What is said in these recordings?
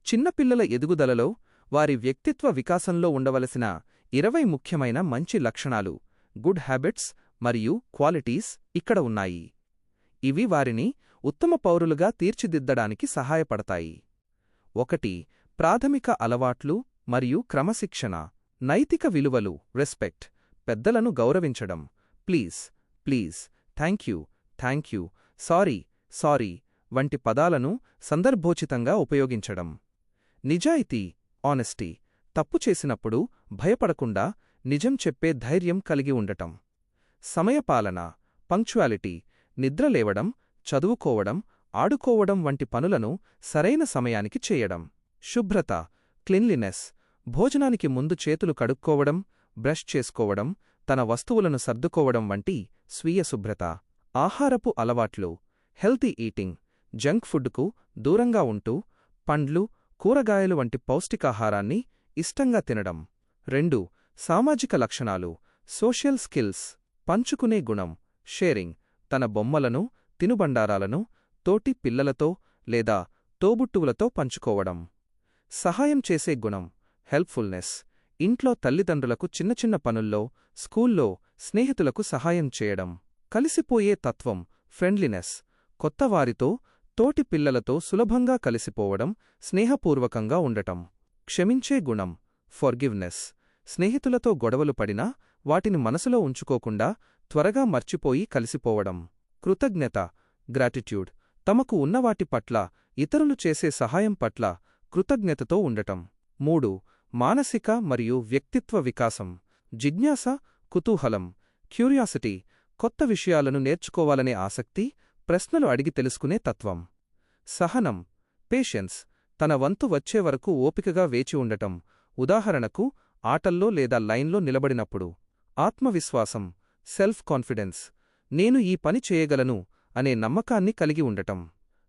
చిన్నపిల్లల ఎదుగుదలలో వారి వ్యక్తిత్వ వికాసంలో ఉండవలసిన 20 ముఖ్యమైన మంచి లక్షణాలు, గుడ్ హ్యాబిట్స్ మరియు క్వాలిటీస్ ఇక్కడ ఉన్నాయి. ఇవి వారిని ఉత్తమ పౌరులుగా తీర్చిదిద్దడానికి సహాయపడతాయి. 1. ప్రాథమిక అలవాట్లు మరియు క్రమశిక్షణ. నైతిక విలువలు, రెస్పెక్ట్, పెద్దలను గౌరవించడం, please please, thank you, sorry వంటి పదాలను సందర్భోచితంగా ఉపయోగించడం. నిజాయితీ, ఆనెస్టీ, తప్పు చేసినప్పుడు భయపడకుండా నిజం చెప్పే ధైర్యం కలిగి ఉండటం. సమయపాలన, పంక్చువాలిటీ, నిద్రలేవడం, చదువుకోవడం, ఆడుకోవడం వంటి పనులను సరైన సమయానికి చేయడం. శుభ్రత, క్లీన్లీనెస్, భోజనానికి ముందు చేతులు కడుక్కోవడం, బ్రష్ చేసుకోవడం, తన వస్తువులను సర్దుకోవడం వంటి స్వీయ శుభ్రత. ఆహారపు అలవాట్లు, హెల్తీ ఈటింగ్, జంక్ ఫుడ్కు దూరంగా ఉంటూ పండ్లు, కూరగాయలు వంటి పౌష్టికాహారాన్ని ఇష్టంగా తినడం. 2. సామాజిక లక్షణాలు, సోషల్ స్కిల్స్, పంచుకునే గుణం, షేరింగ్, తన బొమ్మలను, తినుబండారాలను తోటి పిల్లలతో లేదా తోబుట్టువులతో పంచుకోవడం. సహాయం చేసే గుణం, హెల్ప్ఫుల్నెస్, ఇంట్లో తల్లిదండ్రులకు చిన్న చిన్న పనుల్లో, స్కూల్లో స్నేహితులకు సహాయం చేయడం. కలిసిపోయే తత్వం, ఫ్రెండ్లీనెస్, కొత్తవారితో, తోటి పిల్లలతో సులభంగా కలిసిపోవడం, స్నేహపూర్వకంగా ఉండటం. క్షమించే గుణం, ఫర్గివ్నెస్, స్నేహితులతో గొడవలు పడినా వాటిని మనసులో ఉంచుకోకుండా త్వరగా మర్చిపోయి కలిసిపోవడం. కృతజ్ఞత, గ్రాటిట్యూడ్, తమకు ఉన్నవాటి పట్ల, ఇతరులు చేసే సహాయం పట్ల కృతజ్ఞతతో ఉండటం. 3. మానసిక మరియు వ్యక్తిత్వ వికాసం. జిజ్ఞాస, కుతూహలం, క్యూరియాసిటీ, కొత్త విషయాలను నేర్చుకోవాలనే ఆసక్తి, ప్రశ్నలు అడిగి తెలుసుకునే తత్వం. సహనం, పేషెన్స్, తన వంతు వచ్చే వరకు ఓపికగా వేచి ఉండటం, ఉదాహరణకు ఆటల్లో లేదా లైన్లో నిలబడినప్పుడు. ఆత్మవిశ్వాసం, సెల్ఫ్ కాన్ఫిడెన్స్, నేను ఈ పని చేయగలను అనే నమ్మకాన్ని కలిగి ఉండటం.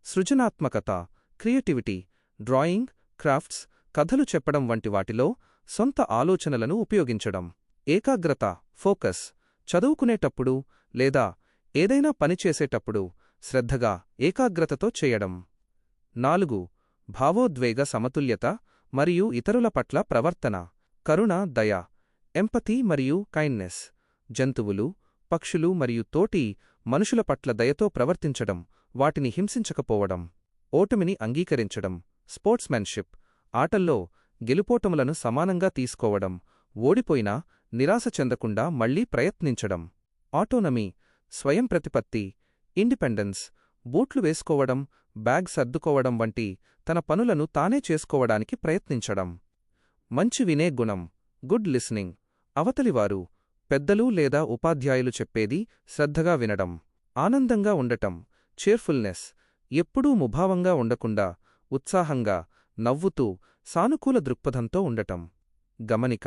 సృజనాత్మకత, క్రియేటివిటీ, డ్రాయింగ్, క్రాఫ్ట్స్, కథలు చెప్పడం వంటి వాటిలో సొంత ఆలోచనలను ఉపయోగించడం. ఏకాగ్రత, ఫోకస్, చదువుకునేటప్పుడు లేదా ఏదైనా పనిచేసేటప్పుడు శ్రద్ధగా, ఏకాగ్రతతో చేయడం. 4. భావోద్వేగ సమతుల్యత మరియు ఇతరుల పట్ల ప్రవర్తన. కరుణ, దయ, ఎంపథీ మరియు కైండ్నెస్, జంతువులు, పక్షులు మరియు తోటి మనుషుల పట్ల దయతో ప్రవర్తించడం, వాటిని హింసించకపోవడం. ఓటమిని అంగీకరించడం, స్పోర్ట్స్మెన్షిప్, ఆటల్లో గెలుపోటములను సమానంగా తీసుకోవడం, ఓడిపోయినా నిరాశ చెందకుండా మళ్లీ ప్రయత్నించడం. ఆటోనమీ, స్వయం ప్రతిపత్తి, ఇండిపెండెన్స్, బూట్లు వేసుకోవడం, బ్యాగ్ సర్దుకోవడం వంటి తన పనులను తానే చేసుకోవడానికి ప్రయత్నించడం. మంచి వినే గుణం, గుడ్ లిసనింగ్, అవతలివారు, పెద్దలు లేదా ఉపాధ్యాయులు చెప్పేది శ్రద్ధగా వినడం. ఆనందంగా ఉండటం, చేర్ఫుల్నెస్, ఎప్పుడూ ముభావంగా ఉండకుండా ఉత్సాహంగా, నవ్వుతూ, సానుకూల దృక్పథంతో ఉండటం. గమనిక,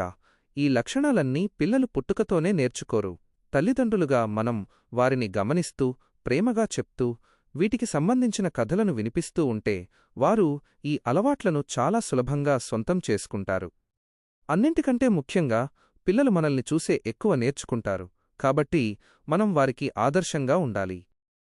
ఈ లక్షణాలన్నీ పిల్లలు పుట్టుకతోనే నేర్చుకోరు. తల్లిదండ్రులుగా మనం వారిని గమనిస్తూ, ప్రేమగా చెప్తూ, వీటికి సంబంధించిన కథలను వినిపిస్తూ ఉంటే వారు ఈ అలవాట్లను చాలా సులభంగా సొంతం చేసుకుంటారు. అన్నింటికంటే ముఖ్యంగా పిల్లలు మనల్ని చూసే ఎక్కువ నేర్చుకుంటారు. కాబట్టి మనం వారికి ఆదర్శంగా ఉండాలి.